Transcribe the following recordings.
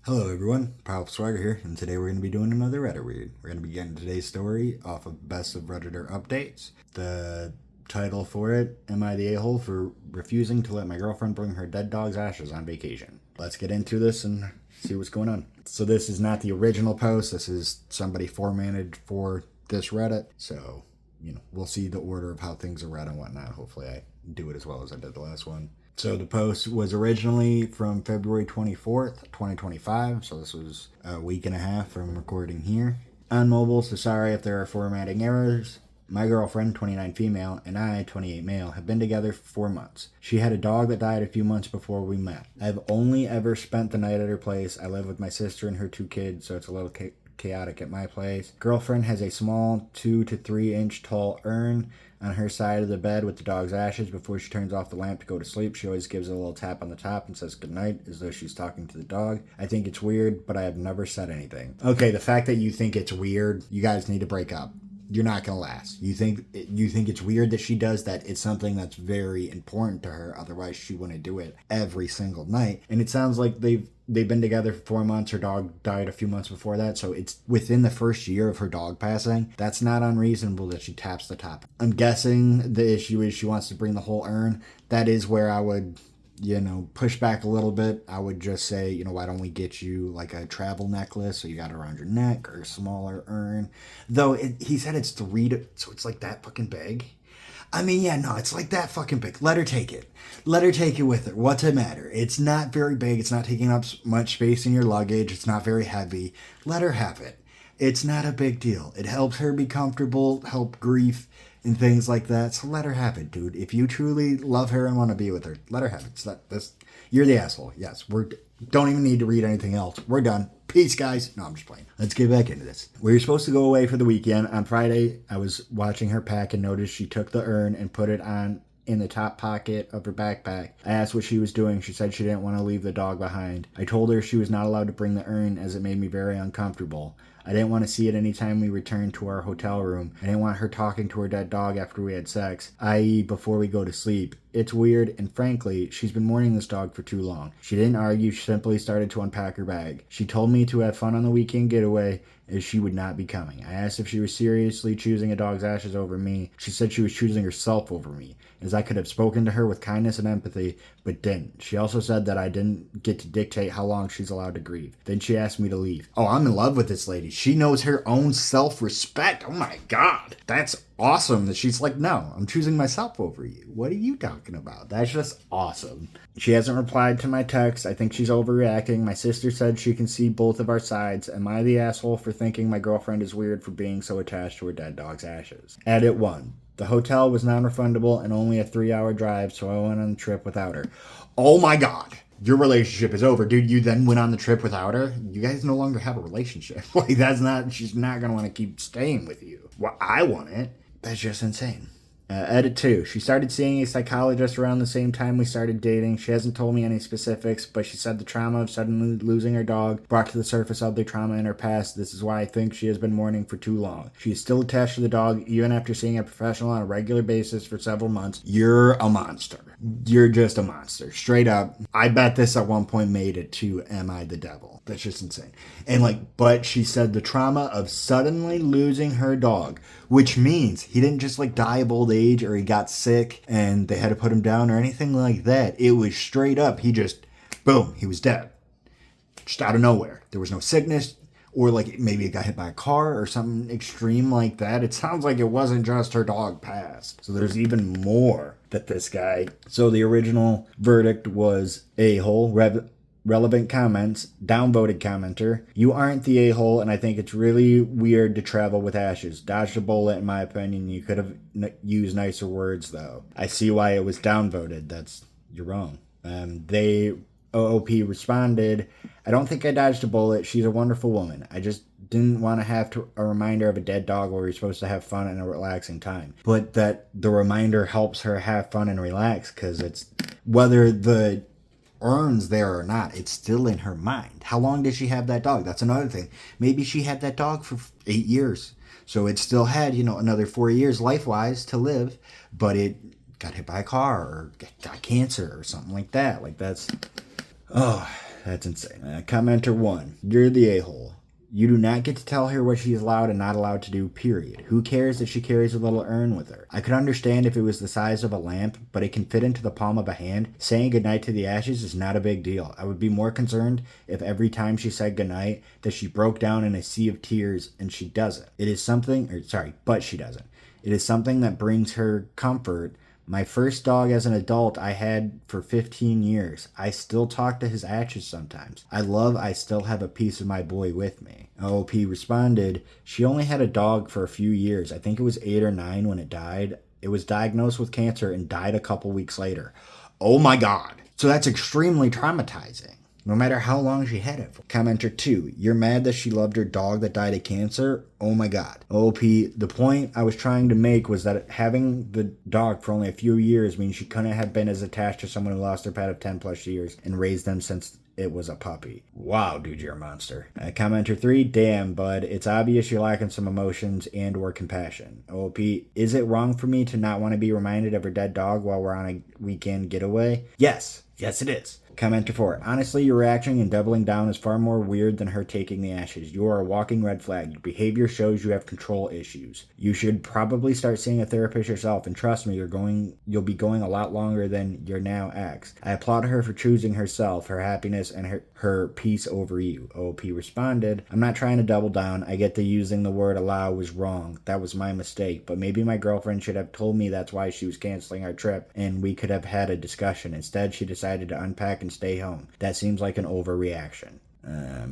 Hello everyone, Powerful Swagger here, and today we're going to be doing another Reddit read. We're going to be getting today's story off of Best of Redditor Updates. The title for it, Am I the A-hole for refusing to let my girlfriend bring her dead dog's ashes on vacation? Let's get into this and see what's going on. So this is not the original post, this is somebody formatted for this Reddit, so, we'll see the order of how things are read and whatnot. Hopefully I do it as well as I did the last one. So the post was originally from February 24th, 2025. So this was a week and a half from recording here. On mobile, so sorry if there are formatting errors. My girlfriend, 29 female, and I, 28 male, have been together for 4 months. She had a dog that died a few months before we met. I've only ever spent the night at her place. I live with my sister and her 2 kids, so it's a little chaotic at my place. Girlfriend has a small 2 to 3 inch tall urn on her side of the bed with the dog's ashes. Before she turns off the lamp to go to sleep, she always gives it a little tap on the top and says goodnight as though she's talking to the dog. I think it's weird, but I have never said anything. Okay, the fact that you think it's weird, you guys need to break up. You're not gonna last. You think it's weird that she does that. It's something that's very important to her. Otherwise, she wouldn't do it every single night. And it sounds like they've been together for 4 months. Her dog died a few months before that, so it's within the first year of her dog passing. That's not unreasonable that she taps the top. I'm guessing the issue is she wants to bring the whole urn. That is where I would push back a little bit. I would just say, why don't we get you like a travel necklace so you got it around your neck, or a smaller urn. Though he said it's so it's like that fucking big. I mean, yeah, no, it's like that fucking big. Let her take it. Let her take it with her. What's it matter? It's not very big. It's not taking up much space in your luggage. It's not very heavy. Let her have it. It's not a big deal. It helps her be comfortable, help grief, and things like that. So let her have it, dude. If you truly love her and want to be with her, let her have it. It's not this. You're the asshole. Yes, don't even need to read anything else. We're done. Peace, guys. No, I'm just playing. Let's get back into this. We were supposed to go away for the weekend. On Friday, I was watching her pack and noticed she took the urn and put it on in the top pocket of her backpack. I asked what she was doing. She said she didn't want to leave the dog behind. I told her she was not allowed to bring the urn as it made me very uncomfortable. I didn't want to see it anytime we returned to our hotel room. I didn't want her talking to her dead dog after we had sex, i.e. before we go to sleep. It's weird, and frankly, she's been mourning this dog for too long. She didn't argue, she simply started to unpack her bag. She told me to have fun on the weekend getaway, as she would not be coming. I asked if she was seriously choosing a dog's ashes over me. She said she was choosing herself over me, as I could have spoken to her with kindness and empathy, but didn't. She also said that I didn't get to dictate how long she's allowed to grieve. Then she asked me to leave. Oh, I'm in love with this lady. She knows her own self-respect. Oh my God. That's awesome that she's like, no, I'm choosing myself over you. What are you talking about? That's just awesome. She hasn't replied to my text. I think she's overreacting. My sister said she can see both of our sides. Am I the asshole for thinking my girlfriend is weird for being so attached to her dead dog's ashes? Edit 1. The hotel was non-refundable and only a 3-hour drive, so I went on the trip without her. Oh my God. Your relationship is over, dude. You then went on the trip without her. You guys no longer have a relationship. She's not going to want to keep staying with you. Well, I want it. That's just insane. Edit 2. She started seeing a psychologist around the same time we started dating. She hasn't told me any specifics, but she said the trauma of suddenly losing her dog brought to the surface other trauma in her past. This is why I think she has been mourning for too long. She is still attached to the dog, even after seeing a professional on a regular basis for several months. You're a monster. You're just a monster. Straight up. I bet this at one point made it to Am I the Devil? That's just insane. And but she said the trauma of suddenly losing her dog, which means he didn't just die of old age or he got sick and they had to put him down or anything like that. It was straight up. He just, boom, he was dead. Just out of nowhere. There was no sickness or maybe it got hit by a car or something extreme like that. It sounds like it wasn't just her dog passed. So there's even more that this guy. So the original verdict was a-hole. Relevant comments, downvoted commenter. You aren't the a-hole, and I think it's really weird to travel with ashes. Dodged a bullet, in my opinion. You could have used nicer words, though. I see why it was downvoted. You're wrong. OOP responded, I don't think I dodged a bullet. She's a wonderful woman. I just didn't want to have a reminder of a dead dog where you're supposed to have fun and a relaxing time. But that the reminder helps her have fun and relax, because it's whether the urn's there or not, it's still in her mind. How long did she have that dog? That's another thing. Maybe she had that dog for 8 years. So it still had, another 4 years life-wise to live, but it got hit by a car or got cancer or something like that. That's insane. Commenter 1. You're the a-hole. You do not get to tell her what she is allowed and not allowed to do, period. Who cares that she carries a little urn with her? I could understand if it was the size of a lamp, but it can fit into the palm of a hand. Saying goodnight to the ashes is not a big deal. I would be more concerned if every time she said goodnight that she broke down in a sea of tears, and she doesn't. But she doesn't. It is something that brings her comfort. My first dog as an adult I had for 15 years. I still talk to his ashes sometimes. I still have a piece of my boy with me. OOP responded, she only had a dog for a few years. I think it was 8 or 9 when it died. It was diagnosed with cancer and died a couple weeks later. Oh my God. So that's extremely traumatizing. No matter how long she had it for. Commenter 2. You're mad that she loved her dog that died of cancer? Oh my God. OP, the point I was trying to make was that having the dog for only a few years means she couldn't have been as attached to someone who lost their pet of 10 plus years and raised them since it was a puppy. Wow, dude, you're a monster. Commenter 3. Damn, bud. It's obvious you're lacking some emotions and or compassion. OP, is it wrong for me to not want to be reminded of her dead dog while we're on a weekend getaway? Yes. Yes, it is. Commenter 4. Honestly, your reaction and doubling down is far more weird than her taking the ashes. You are a walking red flag. Your behavior shows you have control issues. You should probably start seeing a therapist yourself, and trust me, you'll be going a lot longer than your now ex. I applaud her for choosing herself, her happiness, and her peace over you. OP responded, I'm not trying to double down. I get that using the word allow was wrong. That was my mistake, but maybe my girlfriend should have told me that's why she was canceling our trip, and we could have had a discussion. Instead, she decided to unpack and stay home. That seems like an overreaction.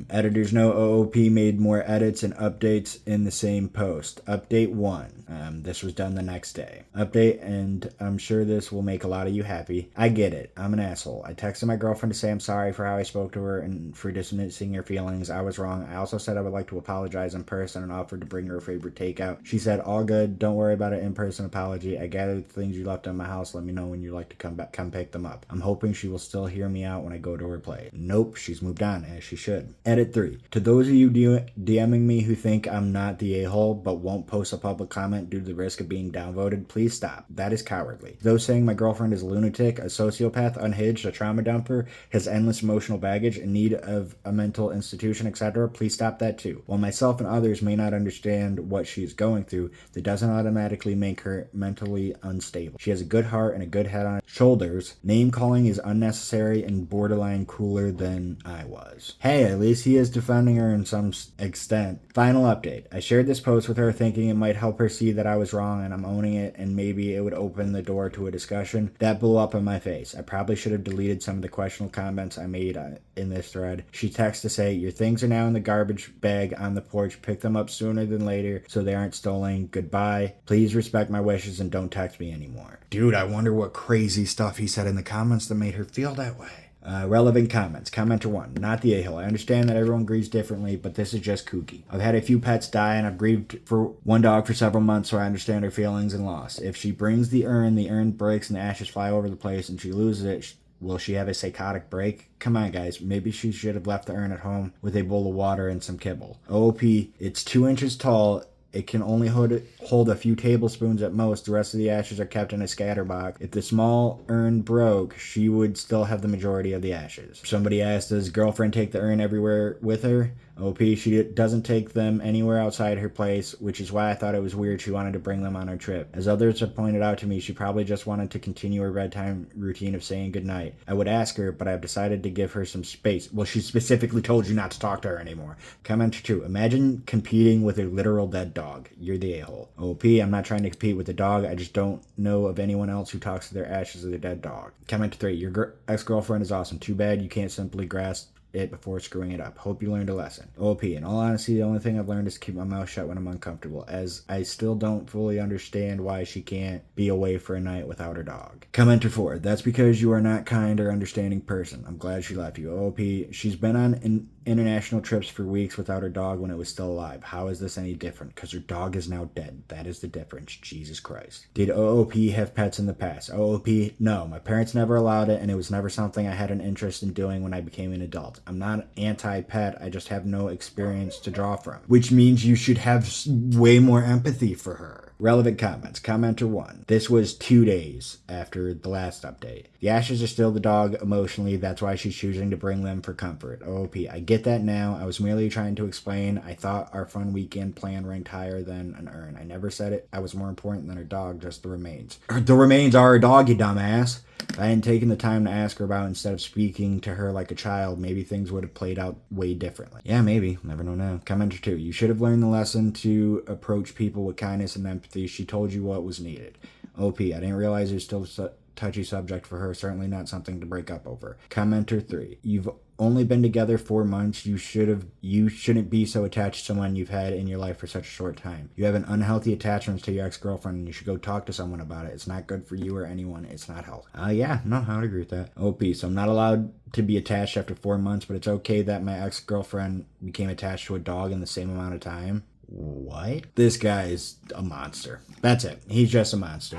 Editor's note, OOP made more edits and updates in the same post. Update 1. This was done the next day. Update, and I'm sure this will make a lot of you happy. I get it. I'm an asshole. I texted my girlfriend to say I'm sorry for how I spoke to her and for dismissing her feelings. I was wrong. I also said I would like to apologize in person and offered to bring her a favorite takeout. She said, all good. Don't worry about an in-person apology. I gathered the things you left in my house. Let me know when you'd like to come pick them up. I'm hoping she will still hear me out when I go to her place. Nope, she's moved on, as she should. Edit 3. To those of you DMing me who think I'm not the a-hole but won't post a public comment due to the risk of being downvoted, please stop. That is cowardly. Those saying my girlfriend is a lunatic, a sociopath, unhinged, a trauma dumper, has endless emotional baggage, in need of a mental institution, etc., please stop that too. While myself and others may not understand what she is going through, that doesn't automatically make her mentally unstable. She has a good heart and a good head on her shoulders. Name calling is unnecessary and borderline cooler than I was. Hey, at least he is defending her in some extent. Final update. I shared this post with her thinking it might help her see that I was wrong and I'm owning it, and maybe it would open the door to a discussion. That blew up in my face. I probably should have deleted some of the questionable comments I made in this thread. She texted to say, your things are now in the garbage bag on the porch. Pick them up sooner than later so they aren't stolen. Goodbye. Please respect my wishes and don't text me anymore. Dude, I wonder what crazy stuff he said in the comments that made her feel that way. Relevant comments. Commenter 1. Not the a-hole. I understand that everyone grieves differently, but this is just kooky. I've had a few pets die, and I've grieved for one dog for several months, so I understand her feelings and loss. If she brings the urn breaks and the ashes fly over the place and she loses it, will she have a psychotic break? Come on, guys. Maybe she should have left the urn at home with a bowl of water and some kibble. OOP. It's 2 inches tall. It can only hold a few tablespoons at most. The rest of the ashes are kept in a scatter box. If the small urn broke, she would still have the majority of the ashes. Somebody asked, does girlfriend take the urn everywhere with her? OP, she doesn't take them anywhere outside her place, which is why I thought it was weird she wanted to bring them on her trip. As others have pointed out to me, she probably just wanted to continue her bedtime routine of saying goodnight. I would ask her, but I've decided to give her some space. Well, she specifically told you not to talk to her anymore. Commenter 2. Imagine competing with a literal dead dog. You're the a-hole. OP, I'm not trying to compete with the dog. I just don't know of anyone else who talks to their ashes of their dead dog. Commenter 3. Your ex-girlfriend is awesome. Too bad you can't simply grasp it before screwing it up. Hope you learned a lesson. OP, in all honesty, the only thing I've learned is to keep my mouth shut when I'm uncomfortable, as I still don't fully understand why she can't be away for a night without her dog. Commenter 4, that's because you are not kind or understanding person. I'm glad she left you. OP, she's been on international trips for weeks without her dog when it was still alive. How is this any different? Because her dog is now dead. That is the difference. Jesus Christ. Did OOP have pets in the past? OOP, no. My parents never allowed it, and it was never something I had an interest in doing when I became an adult. I'm not anti-pet. I just have no experience to draw from. Which means you should have way more empathy for her. Relevant comments. Commenter 1. This was 2 days after the last update. The ashes are still the dog emotionally. That's why she's choosing to bring them for comfort. OOP. I get that now. I was merely trying to explain. I thought our fun weekend plan ranked higher than an urn. I never said it. I was more important than her dog, just the remains. The remains are her dog, you dumbass. If I hadn't taken the time to ask her about it instead of speaking to her like a child, maybe things would have played out way differently. Yeah, maybe. Never know now. Commenter 2. You should have learned the lesson to approach people with kindness and empathy. She told you what was needed. OP. I didn't realize it was still a touchy subject for her. Certainly not something to break up over. Commenter 3. You've only been together 4 months. You shouldn't be so attached to someone you've had in your life for such a short time. You have an unhealthy attachment to your ex-girlfriend, and you should go talk to someone about it. It's not good for you or anyone. It's not healthy. Yeah, no, I would agree with that. OP. So I'm not allowed to be attached after 4 months, but it's okay that my ex-girlfriend became attached to a dog in the same amount of time. What? This guy is a monster. That's it. He's just a monster.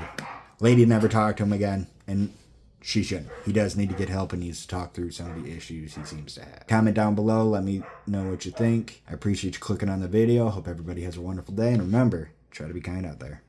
Lady never talked to him again, and she shouldn't. He does need to get help and needs to talk through some of the issues he seems to have. Comment down below. Let me know what you think. I appreciate you clicking on the video. Hope everybody has a wonderful day. And remember, try to be kind out there.